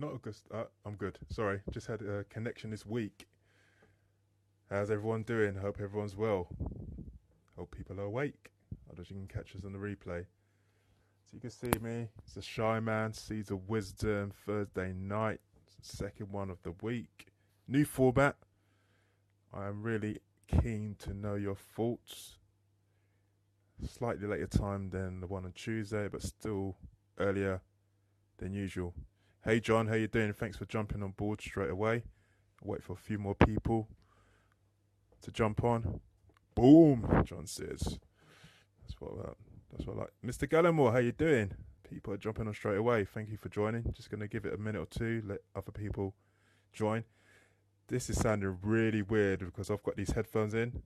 Not August. I'm good. Sorry, just had a connection this week. How's everyone doing? Hope everyone's well. Hope people are awake. Otherwise, you can catch us on the replay. So you can see me. It's a Shy Man, Seeds of Wisdom, Thursday night, second one of the week. New format. I am really keen to know your thoughts. Slightly later time than the one on Tuesday, but still earlier than usual. Hey John, how you doing? Thanks for jumping on board straight away. I'll wait for a few more people to jump on. Boom, John says. That's what I like. Mr. Gallimore, how you doing? People are jumping on straight away. Thank you for joining. Just gonna give it a minute or two, let other people join. This is sounding really weird because I've got these headphones in.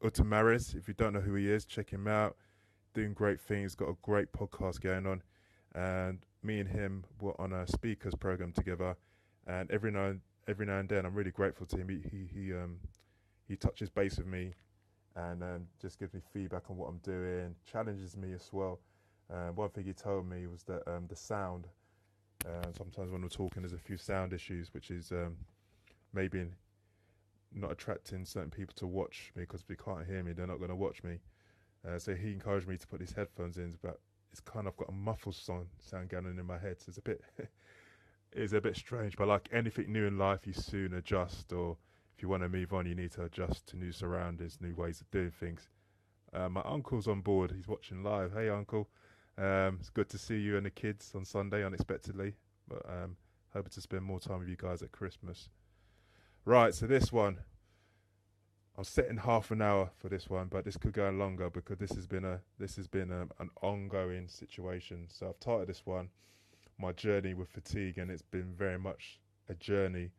Utamaris, if you don't know who he is, check him out. Doing great things, got a great podcast going on. And me and him were on a speakers program together. And every now and then, I'm really grateful to him. He touches base with me and just gives me feedback on what I'm doing, challenges me as well. One thing he told me was that the sound, sometimes when we're talking, there's a few sound issues, which is maybe not attracting certain people to watch me because if they can't hear me, they're not going to watch me. So he encouraged me to put these headphones in, but it's kind of got a muffled sound going on in my head. So it's a bit, it's a bit strange. But like anything new in life, you soon adjust, or if you want to move on, you need to adjust to new surroundings, new ways of doing things. My uncle's on board. He's watching live. Hey, uncle. It's good to see you and the kids on Sunday unexpectedly. But hoping to spend more time with you guys at Christmas. Right, so this one, I'm setting half an hour for this one, but this could go longer because this has been an ongoing situation. So I've titled this one "My Journey with Fatigue," and it's been very much a journey.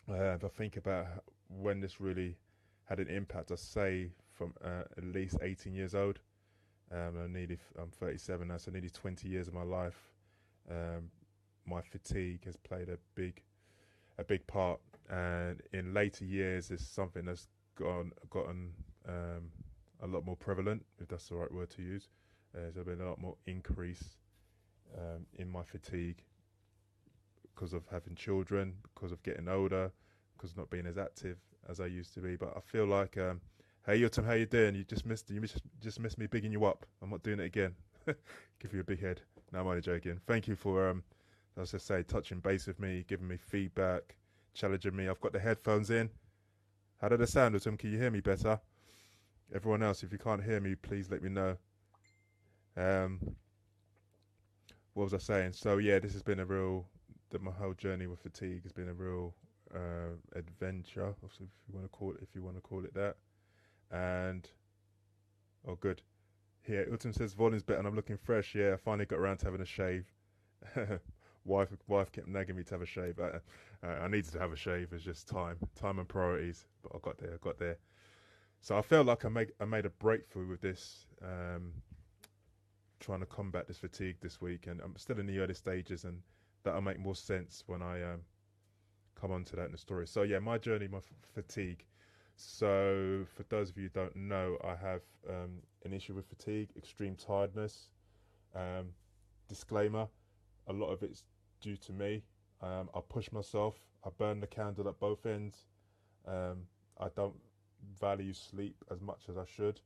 If I think about when this really had an impact, I say from at least 18 years old. I'm 37 now, so nearly 20 years of my life. Um, my fatigue has played a big part, and in later years, it's something that's gotten a lot more prevalent, if that's the right word to use. There's been a lot more increase in my fatigue because of having children, because of getting older, because of not being as active as I used to be. But I feel like, hey Yotam, how you doing? You just missed me bigging you up. I'm not doing it again. Give you a big head. No, I'm only joking. Thank you for as I say, touching base with me, giving me feedback, challenging me. I've got the headphones in. How did it sound, Yotam? Can you hear me better? Everyone else, if you can't hear me, please let me know. Um, what was I saying? So yeah, this has been a real. My whole journey with fatigue has been a real adventure, if you want to call it that. And oh, good. Here, Utum says volume's better, and I'm looking fresh. Yeah, I finally got around to having a shave. wife kept nagging me to have a shave. I needed to have a shave. It's just time and priorities. But I got there. So I felt like I made a breakthrough with this. Trying to combat this fatigue this week, and I'm still in the early stages, and that'll make more sense when I come on to that in the story. So yeah, my journey, my fatigue. So for those of you who don't know, I have an issue with fatigue, extreme tiredness. Um, Disclaimer: a lot of it's due to me. I push myself. I burn the candle at both ends. I don't value sleep as much as I should.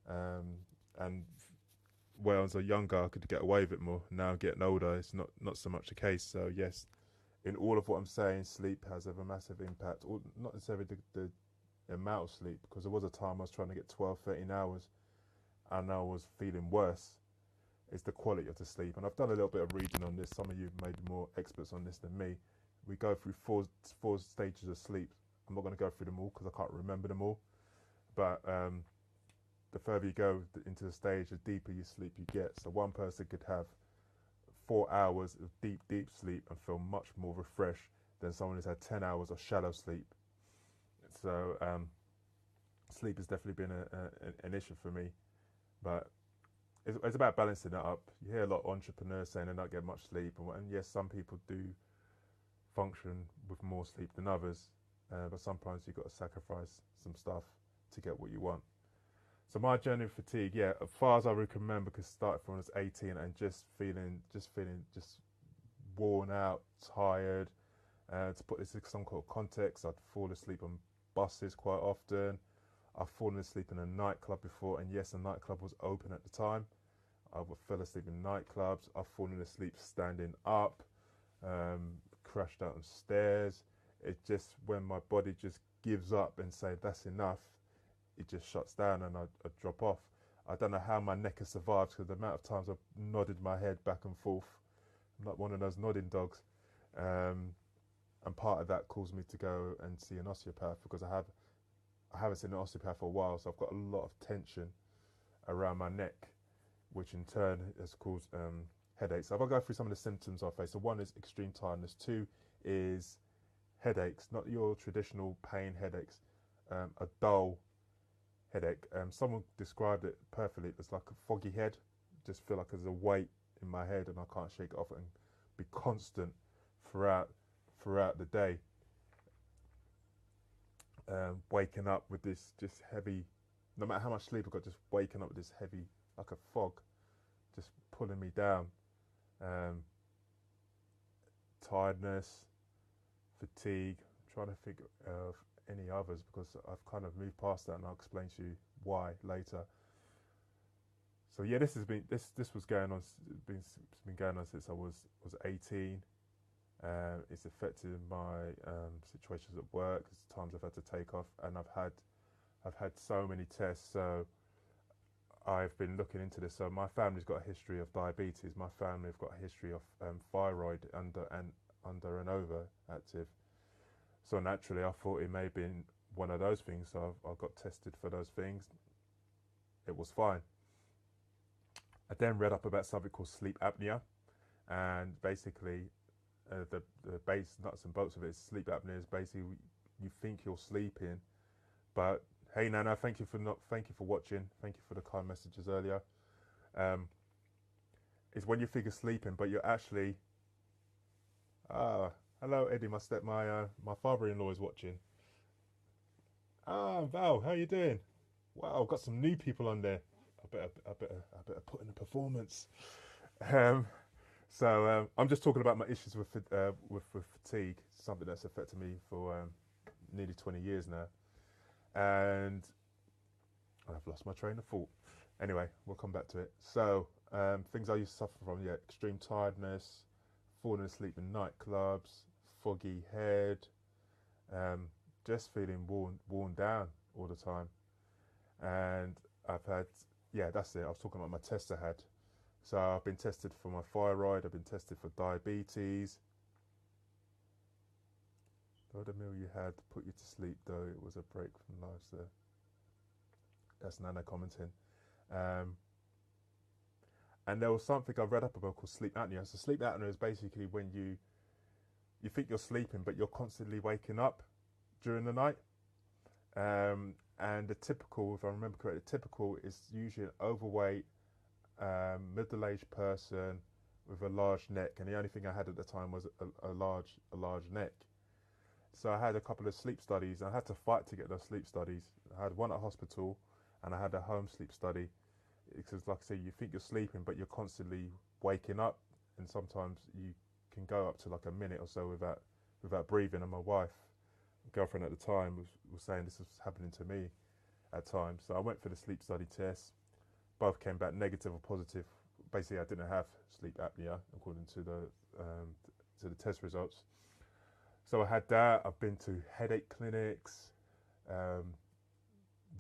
And when I was younger, I could get away with it more. Now getting older, it's not so much the case. So yes, in all of what I'm saying, sleep has a massive impact. Or not necessarily the amount of sleep, because there was a time I was trying to get 12, 13 hours, and I was feeling worse. It's the quality of the sleep, and I've done a little bit of reading on this. Some of you may be more experts on this than me. We go through four stages of sleep. I'm not going to go through them all because I can't remember them all. But the further you go into the stage, the deeper you sleep you get. So one person could have 4 hours of deep sleep and feel much more refreshed than someone who's had 10 hours of shallow sleep. So sleep has definitely been an issue for me, but it's about balancing it up. You hear a lot of entrepreneurs saying they don't get much sleep, and yes, some people do function with more sleep than others, but sometimes you've got to sacrifice some stuff to get what you want. So my journey of fatigue, yeah, as far as I can remember, because started from when I was 18 and just feeling worn out, tired. To put this in some kind of context, I'd fall asleep on buses quite often. I've fallen asleep in a nightclub before, and yes, the nightclub was open at the time. I fell asleep in nightclubs. I've fallen asleep standing up, crashed out on stairs. It just, when my body just gives up and say that's enough, it just shuts down and I drop off. I don't know how my neck has survived because the amount of times I've nodded my head back and forth. I'm like one of those nodding dogs. And part of that caused me to go and see an osteopath because I haven't seen an osteopath for a while, so I've got a lot of tension around my neck, which in turn has caused headaches. So if I go through some of the symptoms I face, so one is extreme tiredness, two is headaches, not your traditional pain headaches, a dull headache. Someone described it perfectly. It's like a foggy head. Just feel like there's a weight in my head and I can't shake it off, and be constant throughout the day. Waking up with this just heavy, no matter how much sleep I got, just waking up with this heavy, like a fog, just pulling me down. Tiredness, fatigue. I'm trying to think of any others because I've kind of moved past that, and I'll explain to you why later. So yeah, this was going on. It's been going on since I was 18. It's affected my situations at work. There's times I've had to take off, and I've had so many tests. So I've been looking into this. So my family's got a history of diabetes. My family have got a history of thyroid under and overactive. So naturally, I thought it may have been one of those things. So I got tested for those things. It was fine. I then read up about something called sleep apnea, and basically, the base nuts and bolts of it is sleep apnea is basically you think you're sleeping, but hey Nana, thank you for watching, thank you for the kind messages earlier. It's when you think you're sleeping, but you're actually hello Eddie, my father-in-law is watching. Val, how you doing? Wow, I've got some new people on there. I better put in a performance. So I'm just talking about my issues with fatigue, something that's affected me for nearly 20 years now, and I've lost my train of thought. Anyway, we'll come back to it. So things I used to suffer from: extreme tiredness, falling asleep in nightclubs, foggy head, just feeling worn down all the time, and I've had that's it. I was talking about my tests I had. So I've been tested for my thyroid, I've been tested for diabetes. Though the meal you had put you to sleep, though it was a break from life. So that's Nana commenting. And there was something I read up about called sleep apnea. So sleep apnea is basically when you think you're sleeping, but you're constantly waking up during the night. And the typical, if I remember correctly, the typical is usually an overweight, middle-aged person with a large neck, and the only thing I had at the time was a large neck. So I had a couple of sleep studies. I had to fight to get those sleep studies. I had one at hospital, and I had a home sleep study. Because, like I say, you think you're sleeping, but you're constantly waking up, and sometimes you can go up to like a minute or so without breathing. And my wife, girlfriend at the time, was saying this was happening to me at times. So I went for the sleep study test. Both came back negative or positive. Basically, I didn't have sleep apnea according to the test results. So I had that. I've been to headache clinics,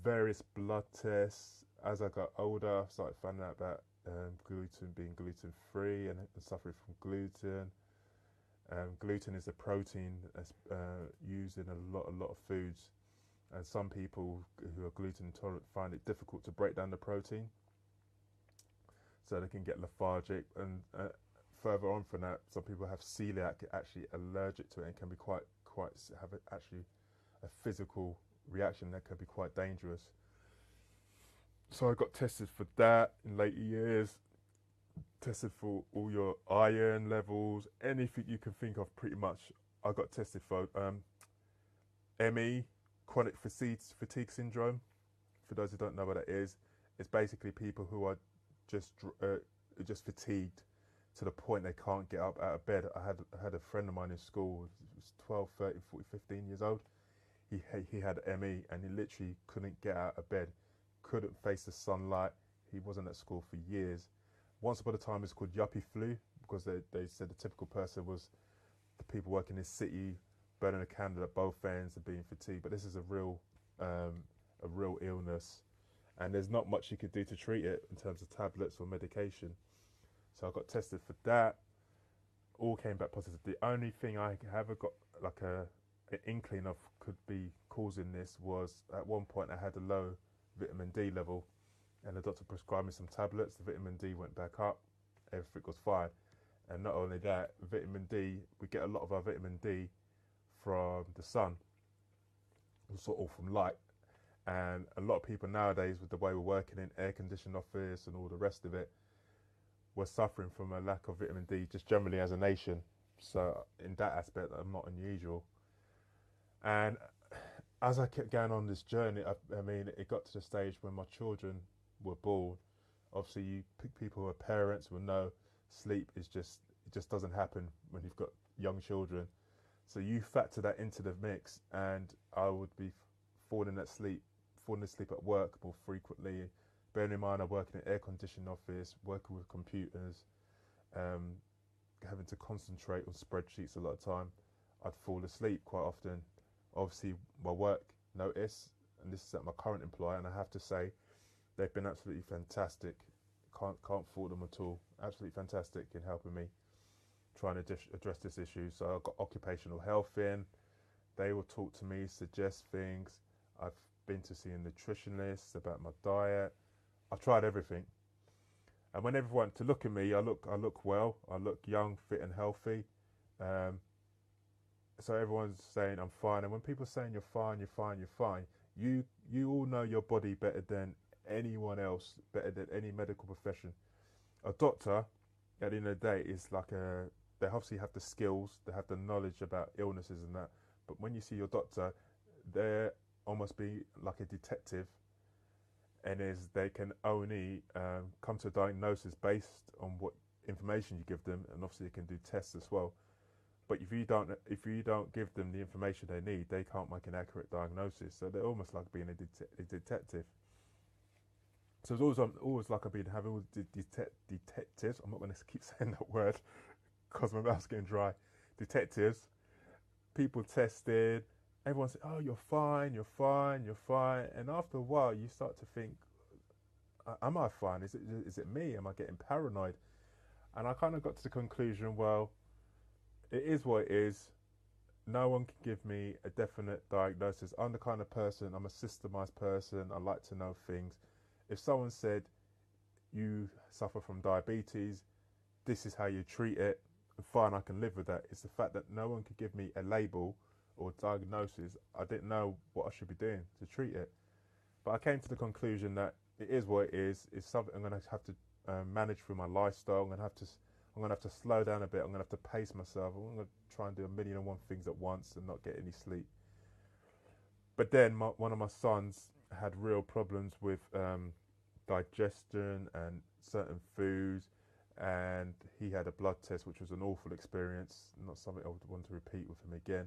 various blood tests. As I got older, I started finding out about gluten, being gluten free, and suffering from gluten. Gluten is a protein that's used in a lot of foods, and some people who are gluten intolerant find it difficult to break down the protein, so they can get lethargic. And further on from that, some people have celiac, actually allergic to it, and can be quite have actually a physical reaction that can be quite dangerous. So I got tested for that in later years. Tested for all your iron levels, anything you can think of, pretty much. I got tested for ME, chronic fatigue syndrome. For those who don't know what that is, it's basically people who are just fatigued. to the point they can't get up out of bed. I had a friend of mine in school, he was 12, 13, 40, 15 years old. He had ME and he literally couldn't get out of bed, couldn't face the sunlight. He wasn't at school for years. Once upon a time, it's called yuppie flu because they said the typical person was the people working in the city, burning a candle at both ends and being fatigued. But this is a real illness, and there's not much you could do to treat it in terms of tablets or medication. So I got tested for that. All came back positive. The only thing I ever got like an inkling of could be causing this was at one point I had a low vitamin D level, and the doctor prescribed me some tablets. The vitamin D went back up. Everything was fine. And not only that, vitamin D, we get a lot of our vitamin D from the sun, sort of from light. And a lot of people nowadays, with the way we're working in air-conditioned office and all the rest of it, we're suffering from a lack of vitamin D just generally as a nation. So in that aspect, I'm not unusual. And as I kept going on this journey, I mean, it got to the stage when my children were born. Obviously, you pick people who are parents will know sleep is just, it just doesn't happen when you've got young children. So you factor that into the mix, and I would be falling asleep at work more frequently. Bearing in mind, I work in an air-conditioned office, working with computers, um, having to concentrate on spreadsheets a lot of time. I'd fall asleep quite often. Obviously, my work notice, and this is at my current employer, and I have to say, they've been absolutely fantastic. Can't fault them at all. Absolutely fantastic in helping me trying to address this issue. So I've got occupational health in. They will talk to me, suggest things. I've been to see a nutritionist about my diet. I've tried everything. And when everyone to look at me, I look well. I look young, fit, and healthy. Um, so everyone's saying I'm fine. And when people are saying you're fine, you're fine, you're fine, you all know your body better than anyone else, better than any medical profession. A doctor, at the end of the day, is like they obviously have the skills, they have the knowledge about illnesses and that. But when you see your doctor, they're almost be like a detective, and is they can only come to a diagnosis based on what information you give them, and obviously they can do tests as well. But if you don't give them the information they need, they can't make an accurate diagnosis. So they're almost like being a detective. So it's always like I've been having with detectives. I'm not going to keep saying that word because my mouth's getting dry. Detectives, people tested. Everyone said, "Oh, you're fine, you're fine, you're fine." And after a while, you start to think, "Am I fine? Is it me? Am I getting paranoid?" And I kind of got to the conclusion, well, it is what it is. No one can give me a definite diagnosis. I'm the kind of person, I'm a systemized person. I like to know things. If someone said you suffer from diabetes, this is how you treat it, fine, I can live with that. It's the fact that no one could give me a label or diagnosis. I didn't know what I should be doing to treat it. But I came to the conclusion that it is what it is. It's something I'm going to have to manage through my lifestyle. I'm gonna have to slow down a bit. I'm gonna have to pace myself. I'm gonna try and do a million and one things at once and not get any sleep. But then one of my sons had real problems with digestion and certain foods, and he had a blood test, which was an awful experience. Not something I would want to repeat with him again.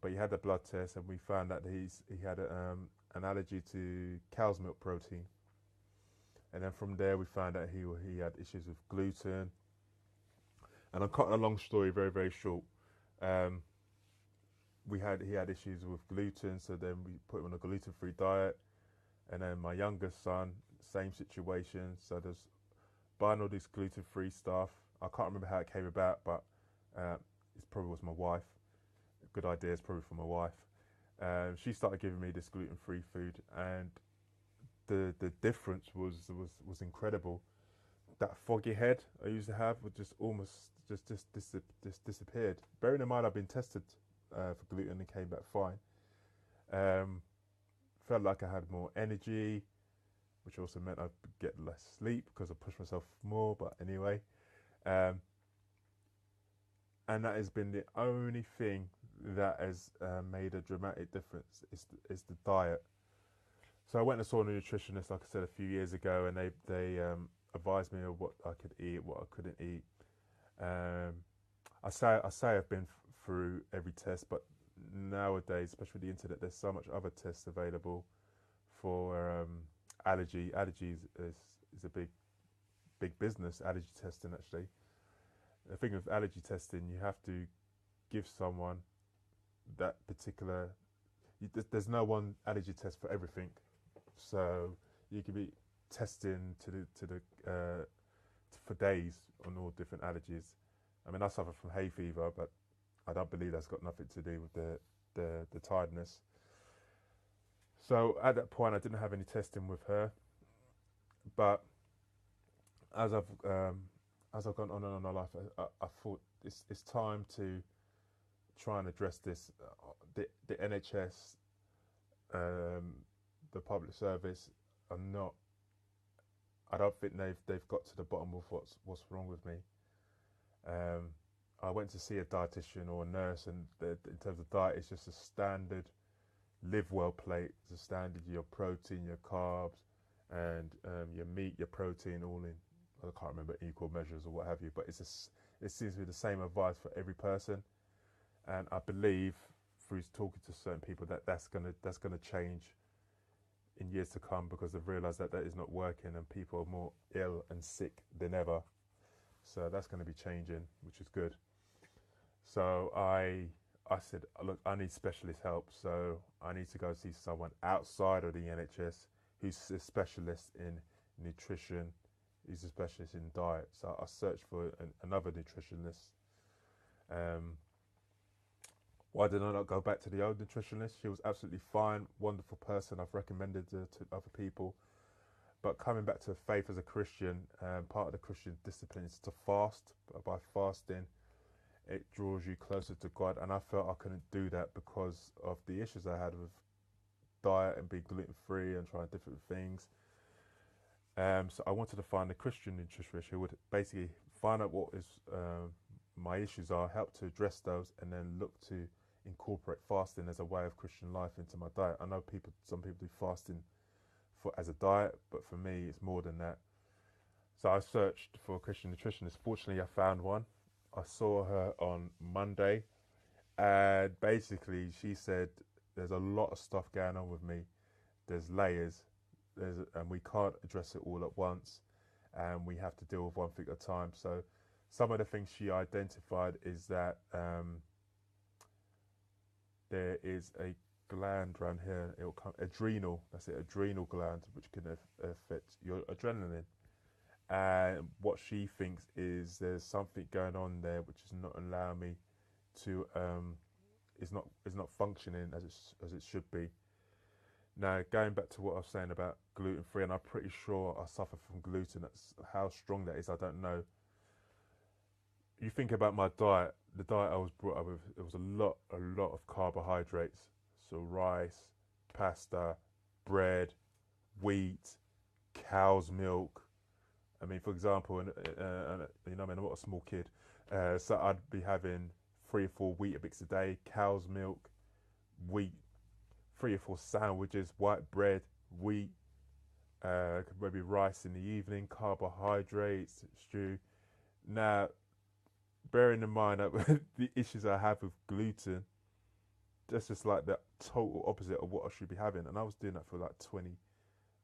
But he had the blood test, and we found that he had an allergy to cow's milk protein. And then from there, we found out he had issues with gluten. And I'm cutting a long story very, very short. Um, he had issues with gluten, so then we put him on a gluten-free diet. And then my youngest son, same situation. So there's buying all this gluten-free stuff. I can't remember how it came about, but it probably was my wife. A good idea is probably from my wife. She started giving me this gluten-free food, and the difference was incredible. That foggy head I used to have would just almost just disappeared. Bearing in mind I've been tested for gluten and came back fine. Um, Felt like I had more energy, which also meant I'd get less sleep because I pushed myself more. But anyway, um, and that has been the only thing that has made a dramatic difference is the diet. So I went and saw a nutritionist, like I said, a few years ago, and they advised me of what I could eat, what I couldn't eat. Um, I say I've been through every test, but nowadays, especially with the internet, there's so much other tests available for allergy. Allergies is a big business. Allergy testing, actually. The thing with allergy testing, you have to give someone that particular. There's no one allergy test for everything, so you could be testing for days on all different allergies. I mean, I suffer from hay fever, but I don't believe that's got nothing to do with the tiredness. So at that point, I didn't have any testing with her, but as I've gone on and on in my life, I thought it's time to try and address this. The NHS, the public service, are not. I don't think they've got to the bottom of what's wrong with me. Um, I went to see a dietitian or a nurse, and in terms of diet, it's just a standard live well plate. It's a standard your protein, your carbs, and your meat, your protein, all in. I can't remember equal measures or what have you, but it seems to be the same advice for every person. And I believe through talking to certain people that's gonna change in years to come, because they've realised that is not working and people are more ill and sick than ever. So that's going to be changing, which is good. So I said, look, I need specialist help. So I need to go see someone outside of the NHS who's a specialist in nutrition, who's a specialist in diet. So I searched for another nutritionist. Um, why did I not go back to the old nutritionist? She was absolutely fine, wonderful person. I've recommended her to other people. But coming back to faith as a Christian, part of the Christian discipline is to fast. By fasting, it draws you closer to God. And I felt I couldn't do that because of the issues I had with diet and being gluten free and trying different things. So I wanted to find a Christian nutritionist who would basically find out what is my issues are, help to address those, and then look to incorporate fasting as a way of Christian life into my diet. I know some people do fasting as a diet, but for me, it's more than that. So I searched for a Christian nutritionist. Fortunately, I found one. I saw her on Monday, and basically, she said, "There's a lot of stuff going on with me. There's layers, and we can't address it all at once, and we have to deal with one thing at a time." So, some of the things she identified is that there is a gland around here. It'll come adrenal. That's it, adrenal gland, which can affect your adrenaline. And what she thinks is there's something going on there which is not allowing me to is not functioning as it should be. Now, going back to what I was saying about gluten free, and I'm pretty sure I suffer from gluten. That's how strong that is, I don't know. You think about my diet, the diet I was brought up with, it was a lot of carbohydrates. So rice, pasta, bread, wheat, cow's milk. I mean, for example, I mean, I'm not a small kid, so I'd be having 3 or 4 Weetabix a day, cow's milk, wheat, 3 or 4 sandwiches, white bread, wheat, maybe rice in the evening, carbohydrates, stew. Now, bearing in mind that the issues I have with gluten, that's just like the total opposite of what I should be having. And I was doing that for like 20,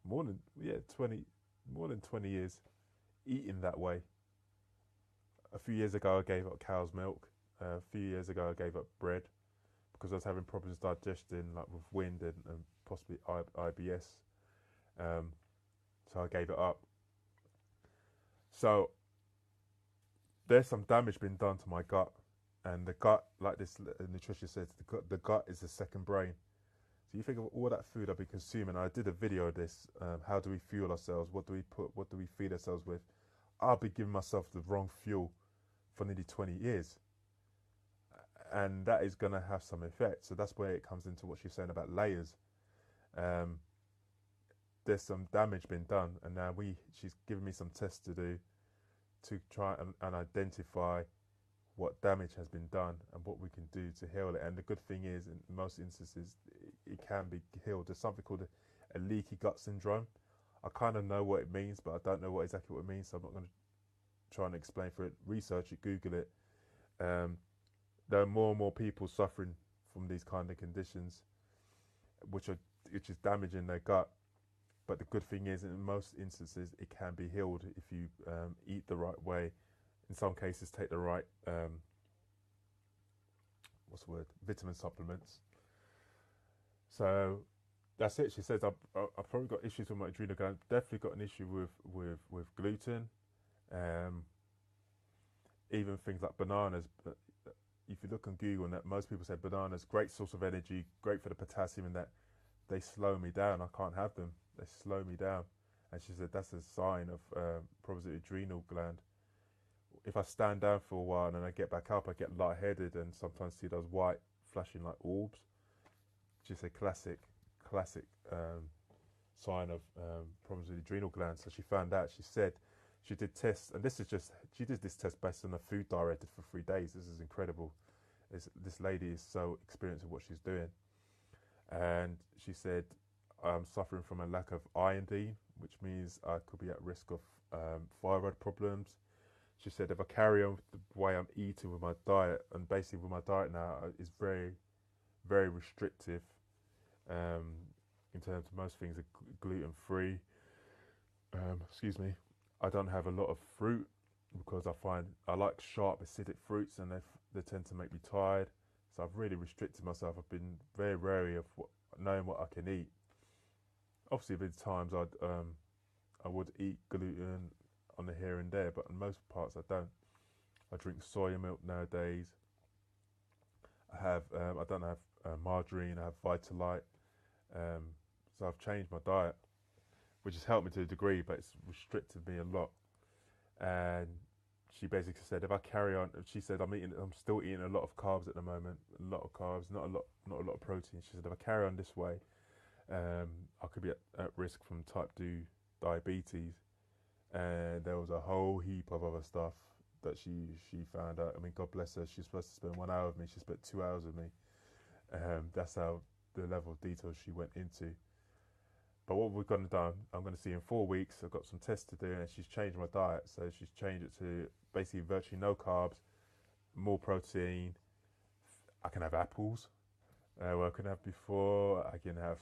more than, yeah, 20, more than 20 years, eating that way. A few years ago, I gave up cow's milk. A few years ago, I gave up bread because I was having problems digesting, like with wind and possibly IBS. So I gave it up. So there's some damage being done to my gut, and the gut, like this nutritionist says, the gut is the second brain. So you think of all that food I've been consuming. I did a video of this. How do we fuel ourselves? What do we put? What do we feed ourselves with? I'll be giving myself the wrong fuel for nearly 20 years, and that is going to have some effect. So that's where it comes into what she's saying about layers. Um, there's some damage being done, and now she's giving me some tests to do to try and identify what damage has been done and what we can do to heal it. And the good thing is, in most instances, it can be healed. There's something called a leaky gut syndrome. I kind of know what it means, but I don't know exactly what it means, so I'm not going to trying to explain for it, research it, Google it. There are more and more people suffering from these kind of conditions, which is damaging their gut. But the good thing is, in most instances, it can be healed if you eat the right way. In some cases, take the right vitamin supplements. So that's it. She says I've probably got issues with my adrenal gland. Definitely got an issue with gluten. Even things like bananas. If you look on Google, and that most people say bananas, great source of energy, great for the potassium, and that they slow me down. I can't have them. They slow me down. And she said that's a sign of probably the adrenal gland. If I stand down for a while and then I get back up, I get lightheaded and sometimes see those white flashing like orbs. She's a classic sign of problems with the adrenal gland. So she found out. She said she did tests, and she did this test based on a food diet I did for 3 days. This is incredible. This lady is so experienced in what she's doing, and she said I'm suffering from a lack of iodine, which means I could be at risk of thyroid problems. She said if I carry on with the way I'm eating with my diet, and basically with my diet now is very, very restrictive in terms of most things are gluten free. Excuse me. I don't have a lot of fruit because I find I like sharp acidic fruits and they tend to make me tired. So I've really restricted myself. I've been very wary of knowing what I can eat. Obviously, there's times I would eat gluten on the here and there, but in most parts I don't. I drink soya milk nowadays. I don't have margarine. I have Vitalite. So I've changed my diet, which has helped me to a degree, but it's restricted me a lot. And she basically said if I carry on, she said I'm still eating a lot of carbs at the moment, a lot of carbs, not a lot of protein. She said if I carry on this way, I could be at risk from type 2 diabetes. And there was a whole heap of other stuff that she found out. I mean, God bless her. She's supposed to spend 1 hour with me. She spent 2 hours with me. That's how the level of detail she went into. But what we're going to do, I'm going to see in 4 weeks. I've got some tests to do, and she's changed my diet. So she's changed it to basically virtually no carbs, more protein. I can have apples. What I can have before. I can have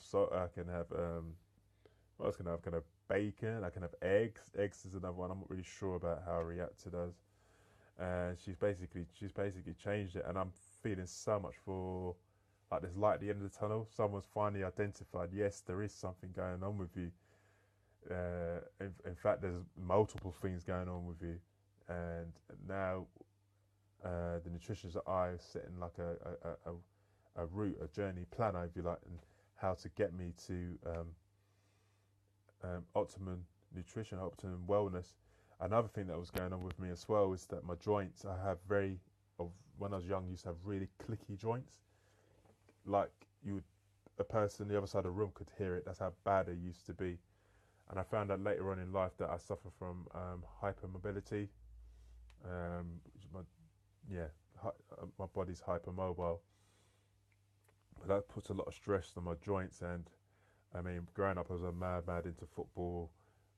what else can I have? Can I have bacon? I can have eggs. Eggs is another one. I'm not really sure about how I react to those. And she's basically changed it, and I'm feeling so much for like there's light at the end of the tunnel. Someone's finally identified. Yes, there is something going on with you. In fact, there's multiple things going on with you, and now the nutritionist that I setting like a route, a journey planner, if you like, and how to get me to optimum nutrition, optimum wellness. Another thing that was going on with me as well is that my joints, when I was young, used to have really clicky joints. Like a person the other side of the room could hear it. That's how bad it used to be. And I found out later on in life that I suffer from hypermobility. My body's hypermobile. But that puts a lot of stress on my joints. And I mean, growing up, I was mad into football.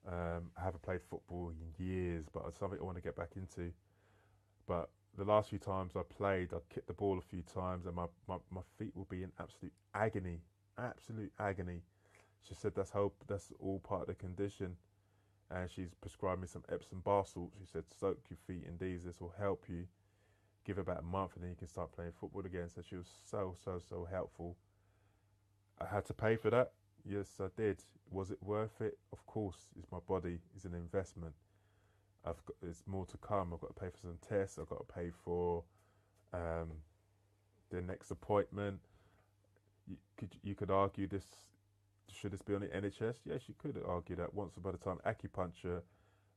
I haven't played football in years, but it's something I want to get back into. But the last few times I played, I kicked the ball a few times, and my feet will be in absolute agony. She said that's all part of the condition, and she's prescribed me some Epsom bar salts. She said soak your feet in these. This will help you. Give it about a month, and then you can start playing football again. So she was so helpful. I had to pay for that. Yes, I did. Was it worth it? Of course. It's my body. It's an investment. There's more to come. I've got to pay for some tests. I've got to pay for the next appointment. You could argue this. Should this be on the NHS? Yes, you could argue that. Once upon a time, acupuncture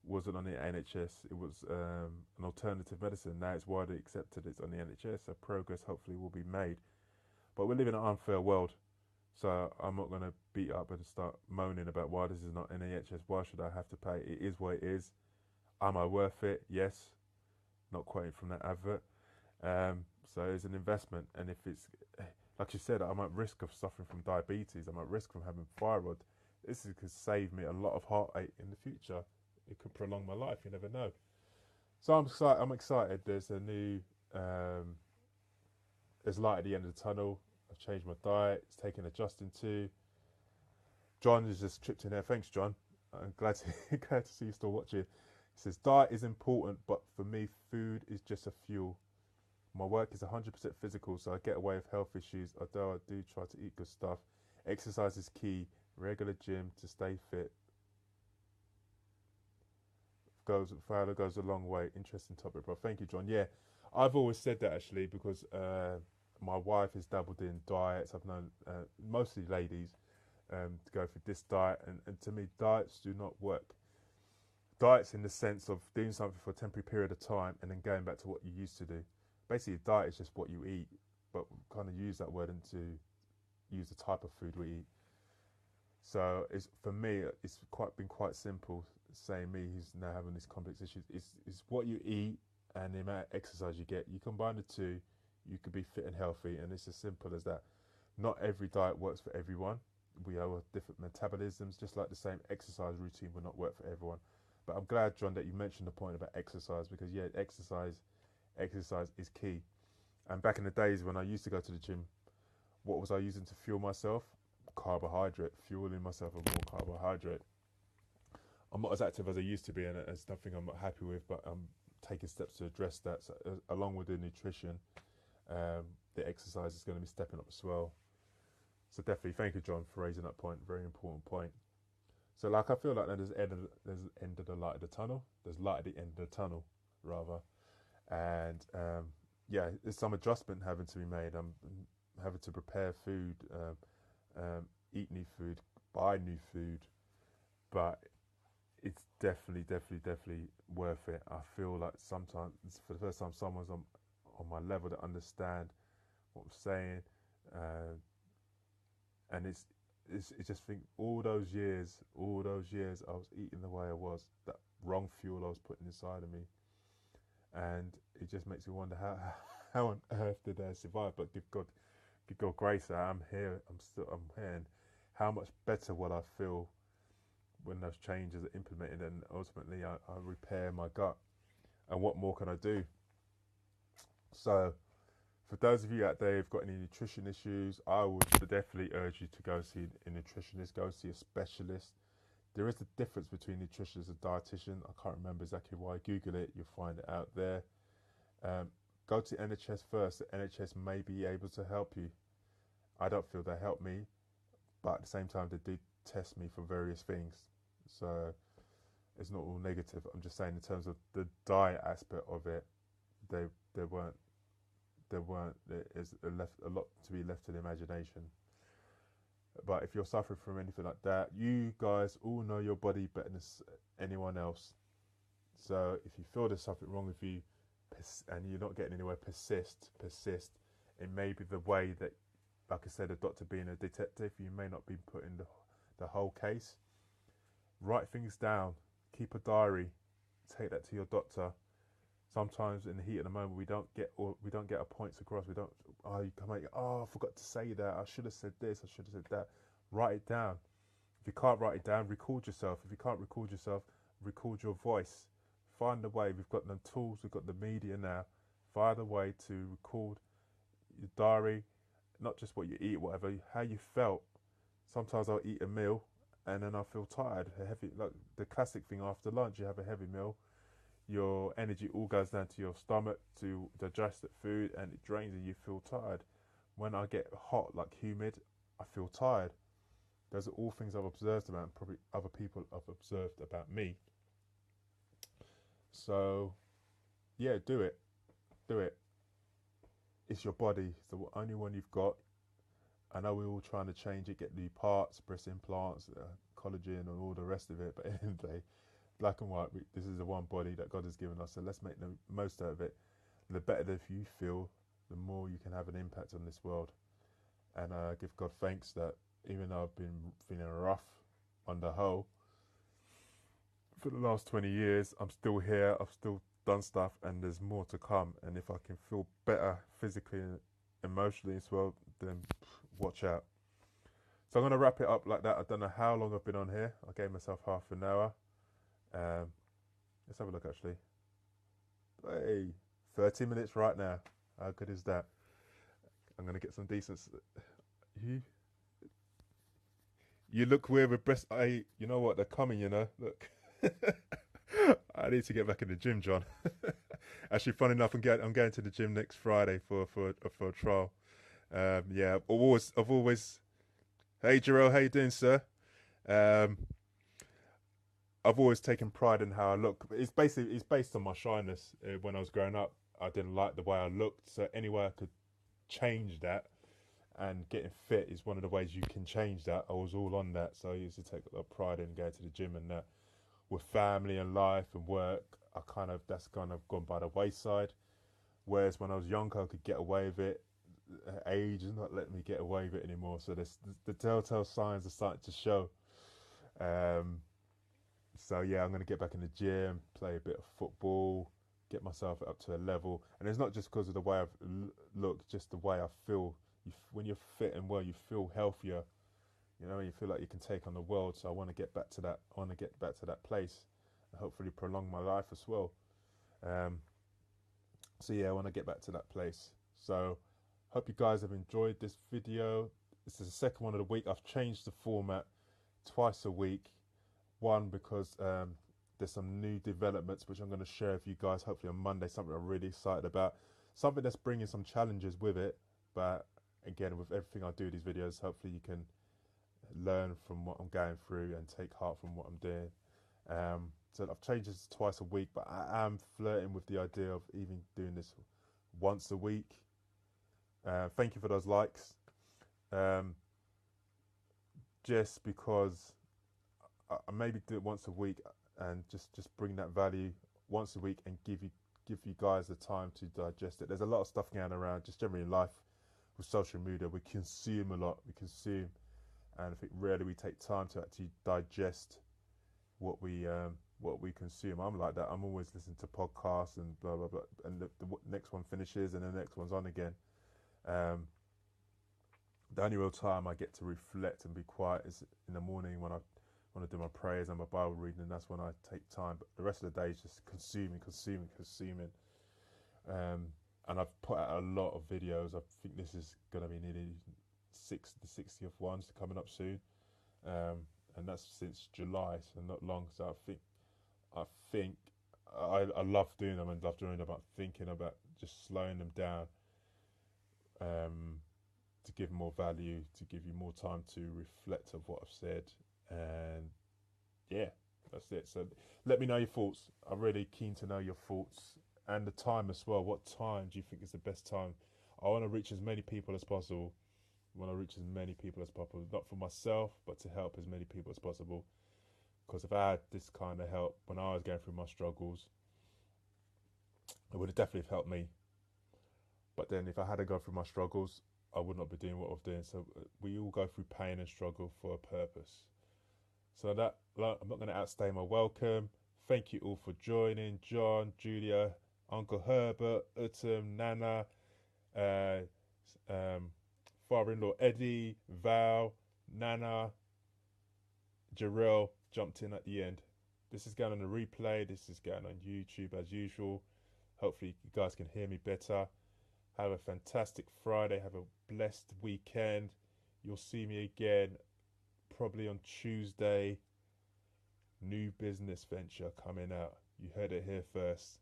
wasn't on the NHS. It was an alternative medicine. Now it's widely accepted. It's on the NHS. So progress hopefully will be made. But we live in an unfair world. So I'm not going to beat up and start moaning about why this is not NHS. Why should I have to pay? It is what it is. Am I worth it? Yes. Not quoting from that advert. So it's an investment. And if it's, like you said, I'm at risk of suffering from diabetes. I'm at risk from having thyroid. Could save me a lot of heartache in the future. It could prolong my life. You never know. So I'm excited. I'm excited. There's a new, there's light at the end of the tunnel. I've changed my diet. It's taken adjusting to. John has just chipped in there. Thanks, John. I'm glad to glad to see you still watching. He says diet is important, but for me, food is just a fuel. My work is 100% physical, so I get away with health issues. Although I do try to eat good stuff, exercise is key. Regular gym to stay fit goes a long way. Interesting topic, bro. Thank you, John. Yeah, I've always said that actually because my wife has dabbled in diets. I've known mostly ladies to go for this diet, and to me, diets do not work. Diets in the sense of doing something for a temporary period of time and then going back to what you used to do. Basically, a diet is just what you eat, but we kind of use that word into use the type of food we eat. So it's for me, it's been quite simple. Saying me, who's now having these complex issues, it's what you eat and the amount of exercise you get. You combine the two, you could be fit and healthy, and it's as simple as that. Not every diet works for everyone. We have different metabolisms, just like the same exercise routine will not work for everyone. But I'm glad, John, that you mentioned the point about exercise because yeah, exercise is key. And back in the days when I used to go to the gym, what was I using to fuel myself? Carbohydrate, fueling myself with more carbohydrate. I'm not as active as I used to be, and it's nothing I'm not happy with. But I'm taking steps to address that. So, along with the nutrition, the exercise is going to be stepping up as well. So definitely, thank you, John, for raising that point. Very important point. So, like, I feel like there's end of the light of the tunnel. There's light at the end of the tunnel, rather, and yeah, there's some adjustment having to be made. I'm having to prepare food, eat new food, buy new food, but it's definitely worth it. I feel like sometimes for the first time someone's on my level to understand what I'm saying, uh, and it's just think all those years I was eating the way I was, that wrong fuel I was putting inside of me, and it just makes me wonder how on earth did I survive? But give God grace that I'm here. I'm here, and how much better will I feel when those changes are implemented and ultimately I repair my gut, and what more can I do? So for those of you out there who've got any nutrition issues, I would definitely urge you to go see a nutritionist, go see a specialist. There is a difference between nutritionists and dietitian. I can't remember exactly why. Google it, you'll find it out there. um, Go to NHS first. The NHS may be able to help you. I don't feel they help me, but at the same time they did test me for various things, so it's not all negative. I'm just saying in terms of the diet aspect of it, they they weren't they weren't. There is left a lot to be left to the imagination. But if you're suffering from anything like that, you guys all know your body better than anyone else. So if you feel there's something wrong with you, and you're not getting anywhere, persist. It may be the way that, like I said, a doctor being a detective, you may not be putting the whole case. Write things down. Keep a diary. Take that to your doctor. Sometimes in the heat of the moment, we don't get our points across. We don't. Oh, you come out. Oh, I forgot to say that. I should have said this. I should have said that. Write it down. If you can't write it down, record yourself. If you can't record yourself, record your voice. Find a way. We've got the tools. We've got the media now. Find a way to record your diary, not just what you eat, whatever, how you felt. Sometimes I'll eat a meal and then I feel tired, heavy, like the classic thing after lunch. You have a heavy meal, your energy all goes down to your stomach to digest the food, and it drains and you feel tired. When I get hot, like humid, I feel tired. Those are all things I've observed about, and probably other people have observed about me. So yeah, do it. It's your body. It's the only one you've got. I know we're all trying to change it, get new parts, breast implants, collagen, and all the rest of it. But at the end of the day, black and white, this is the one body that God has given us. So let's make the most out of it. The better that you feel, the more you can have an impact on this world. And I give God thanks that even though I've been feeling rough on the whole for the last 20 years, I'm still here. I've still done stuff, and there's more to come. And if I can feel better physically and emotionally as well, then watch out. So I'm going to wrap it up like that. I don't know how long I've been on here. I gave myself half an hour. Um, let's have a look actually. Hey, 30 minutes right now. How good is that? I'm gonna get some decent. You, you look weird with breast. You know what? They're coming. You know, look. I need to get back in the gym, John. Actually, fun enough, I'm going to the gym next Friday for a trial. Yeah, I've always. Hey, Jarrell, how you doing, sir? Um, I've always taken pride in how I look. It's based on my shyness. When I was growing up, I didn't like the way I looked, so any way I could change that, and getting fit is one of the ways you can change that. I was all on that, so I used to take a lot of pride in going to the gym and that. With family and life and work, that's kind of gone by the wayside. Whereas when I was younger, I could get away with it. Age is not letting me get away with it anymore. So the telltale signs are starting to show. Um, so yeah, I'm going to get back in the gym, play a bit of football, get myself up to a level. And it's not just because of the way I look, just the way I feel. When you're fit and well, you feel healthier. You know, you feel like you can take on the world. So I want to get back to that. I want to get back to that place, and hopefully prolong my life as well. Um, so yeah, I want to get back to that place. So hope you guys have enjoyed this video. This is the second one of the week. I've changed the format twice a week. One, because there's some new developments which I'm going to share with you guys hopefully on Monday, something I'm really excited about, something that's bringing some challenges with it, but again, with everything I do these videos, hopefully you can learn from what I'm going through and take heart from what I'm doing. So I've changed this twice a week, but I am flirting with the idea of even doing this once a week. Thank you for those likes. Just because I maybe do it once a week and just bring that value once a week and give you guys the time to digest it. There's a lot of stuff going around just generally in life with social media. We consume a lot. We consume, and I think rarely we take time to actually digest what we consume. I'm like that. I'm always listening to podcasts and blah blah blah, and the next one finishes and the next one's on again. The only real time I get to reflect and be quiet is in the morning when I want to do my prayers and my Bible reading, and that's when I take time. But the rest of the day is just consuming. And I've put out a lot of videos. I think this is going to be nearly the 60th ones coming up soon, and that's since July, so not long. So I think I love doing them and love doing them. About thinking about just slowing them down. To give more value, to give you more time to reflect of what I've said, and yeah, that's it. So let me know your thoughts. I'm really keen to know your thoughts and the time as well. What time do you think is the best time? I want to reach as many people as possible. I want to reach as many people as possible, not for myself, but to help as many people as possible. Because if I had this kind of help when I was going through my struggles, it would have definitely helped me. But then if I had to go through my struggles, I would not be doing what I'm doing. So we all go through pain and struggle for a purpose. So I'm not going to outstay my welcome. Thank you all for joining. John, Julia, Uncle Herbert, Utum, Nana, father-in-law Eddie, Val, Nana, Jarrell jumped in at the end. This is going on a replay. This is going on YouTube as usual. Hopefully you guys can hear me better. Have a fantastic Friday. Have a blessed weekend. You'll see me again probably on Tuesday. New business venture coming out. You heard it here first.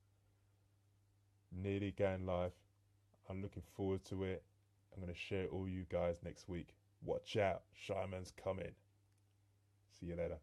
Nearly going live. I'm looking forward to it. I'm going to share it all you guys next week. Watch out. Shyman's coming. See you later.